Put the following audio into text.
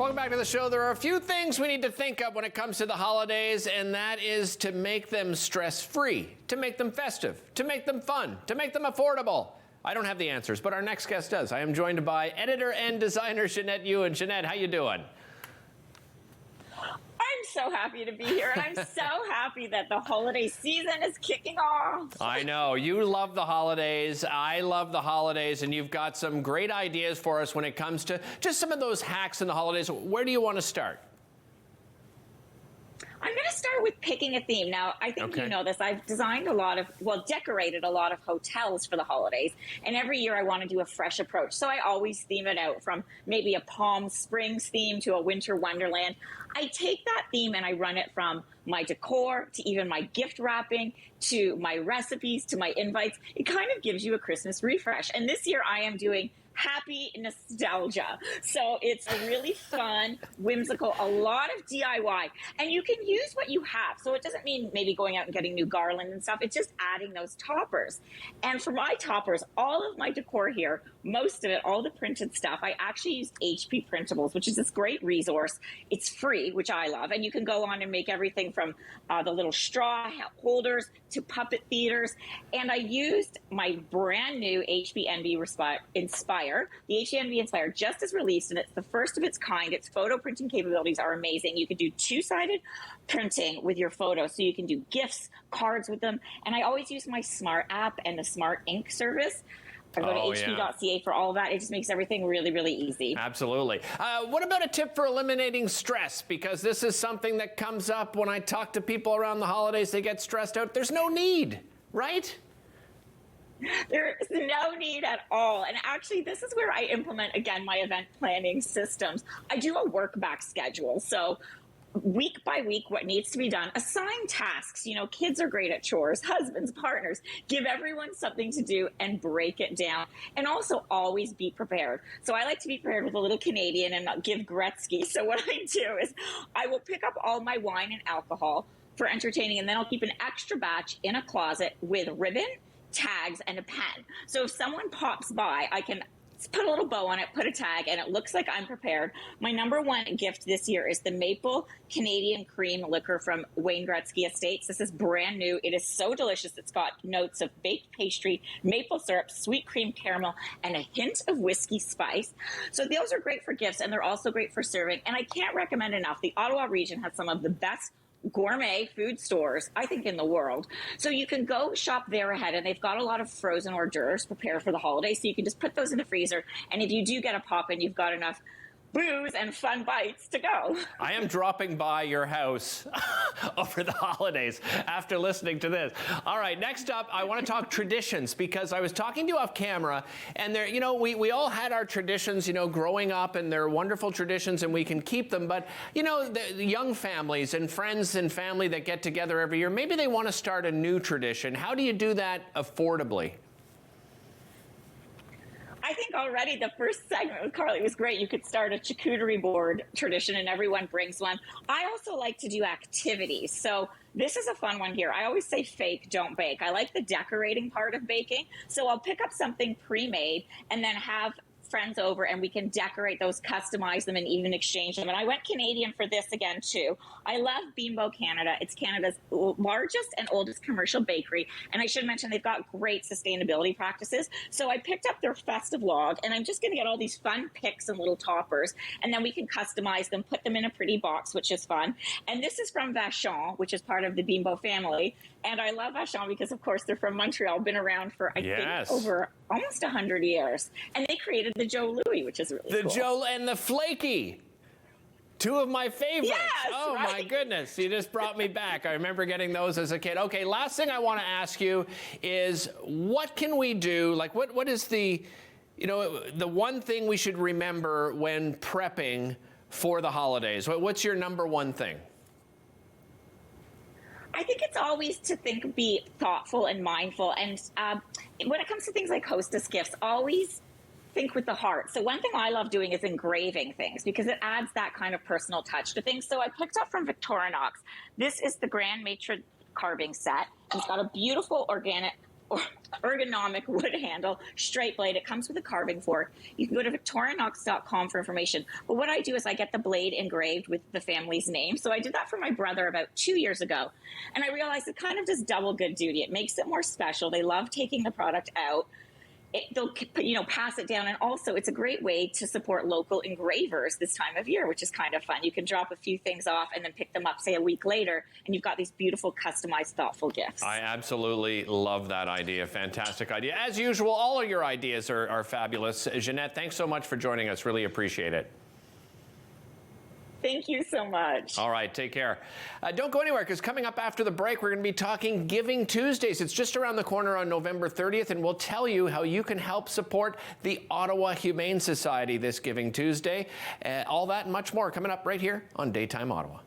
Welcome back to the show. There are a few things we need to think of when it comes to the holidays, and that is to make them stress-free, to make them festive, to make them fun, to make them affordable. I don't have the answers, but our next guest does. I am joined by editor and designer Janette Ewen. Janette, how you doing? I'm so happy to be here, and I'm so happy that the holiday season is kicking off. I know. You love the holidays. I love the holidays, and you've got some great ideas for us when it comes to just some of those hacks in the holidays. Where do you want to start? I'm going to start with picking a theme. Now, I think you know this. I've designed decorated a lot of hotels for the holidays. And every year I want to do a fresh approach. So I always theme it out from maybe a Palm Springs theme to a winter wonderland. I take that theme and I run it from my decor to even my gift wrapping to my recipes to my invites. It kind of gives you a Christmas refresh. And this year I am doing happy nostalgia. So it's a really fun, whimsical, a lot of DIY. And you can use what you have. So it doesn't mean maybe going out and getting new garland and stuff. It's just adding those toppers. And for my toppers, all of my decor here, most of it, all the printed stuff, I actually use HP Printables, which is this great resource. It's free, which I love. And you can go on and make everything from the little straw holders to puppet theaters. And I used my brand new HP Envy Inspire. The HP Envy Inspire just is released, and it's the first of its kind. Its photo printing capabilities are amazing. You can do two-sided printing with your photos, so you can do gifts, cards with them. And I always use my Smart app and the Smart Ink service. I go to hp.ca for all of that. It just makes everything really, really easy. Absolutely. What about a tip for eliminating stress? Because this is something that comes up when I talk to people around the holidays. They get stressed out. There's no need, right? There's no need at all. And actually, this is where I implement, again, my event planning systems. I do a work back schedule. So week by week, what needs to be done, assign tasks. You know, kids are great at chores, husbands, partners, give everyone something to do and break it down. And also always be prepared. So I like to be prepared with a little Canadian and not give Gretzky. So what I do is I will pick up all my wine and alcohol for entertaining, and then I'll keep an extra batch in a closet with ribbon, tags, and a pen. So if someone pops by, I can put a little bow on it, put a tag, and it looks like I'm prepared. My number one gift this year is the Maple Canadian Cream liquor from Wayne Gretzky Estates. This is brand new. It is so delicious. It's got notes of baked pastry, maple syrup, sweet cream caramel, and a hint of whiskey spice. So those are great for gifts, and they're also great for serving. And I can't recommend enough. The Ottawa region has some of the best gourmet food stores, I think, in the world. So you can go shop there ahead, and they've got a lot of frozen hors d'oeuvres prepared for the holidays. So you can just put those in the freezer. And if you do get a pop in, you've got enough booze and fun bites to go. I am dropping by your house over the holidays after listening to this. All right, next up, I want to talk traditions, because I was talking to you off camera, and there, you know, we all had our traditions, you know, growing up, and they're wonderful traditions, and we can keep them. But, you know, the young families and friends and family that get together every year, maybe they want to start a new tradition. How do you do that affordably? I think already the first segment with Carly was great. You could start a charcuterie board tradition and everyone brings one. I also like to do activities. So this is a fun one here. I always say fake, don't bake. I like the decorating part of baking. So I'll pick up something pre-made and then have friends over, and we can decorate those, customize them, and even exchange them. And I went Canadian for this again too. I love Bimbo Canada. It's Canada's largest and oldest commercial bakery, and I should mention they've got great sustainability practices. So I picked up their festive log, and I'm just going to get all these fun picks and little toppers, and then we can customize them, put them in a pretty box, which is fun. And this is from Vachon, which is part of the Bimbo family. And I love Vachon because, of course, they're from Montreal, been around for, I think, over almost 100 years. And they created the Joe Louis, which is really cool. The Joe and the Flaky. Two of my favorites. Yes, oh, right? My goodness. You just brought me back. I remember getting those as a kid. Okay, last thing I want to ask you is, what can we do? Like, what is the, you know, the one thing we should remember when prepping for the holidays? What's your number one thing? I think it's always to be thoughtful and mindful. And when it comes to things like hostess gifts, always think with the heart. So one thing I love doing is engraving things because it adds that kind of personal touch to things. So I picked up from Victorinox. This is the Grand Maitre carving set. It's got a beautiful organic ergonomic wood handle, straight blade. It comes with a carving fork. You can go to victorianox.com for information. But what I do is I get the blade engraved with the family's name. So I did that for my brother about 2 years ago. And I realized it kind of does double good duty. It makes it more special. They love taking the product out. They'll pass it down, and also it's a great way to support local engravers this time of year, which is kind of fun. You can drop a few things off and then pick them up, say, a week later, and you've got these beautiful, customized, thoughtful gifts. I absolutely love that idea. Fantastic idea. As usual, all of your ideas are fabulous. Janette, thanks so much for joining us. Really appreciate it. Thank you so much. All right, take care. Don't go anywhere, because coming up after the break, we're going to be talking Giving Tuesdays. It's just around the corner on November 30th, and we'll tell you how you can help support the Ottawa Humane Society this Giving Tuesday. All that and much more coming up right here on Daytime Ottawa.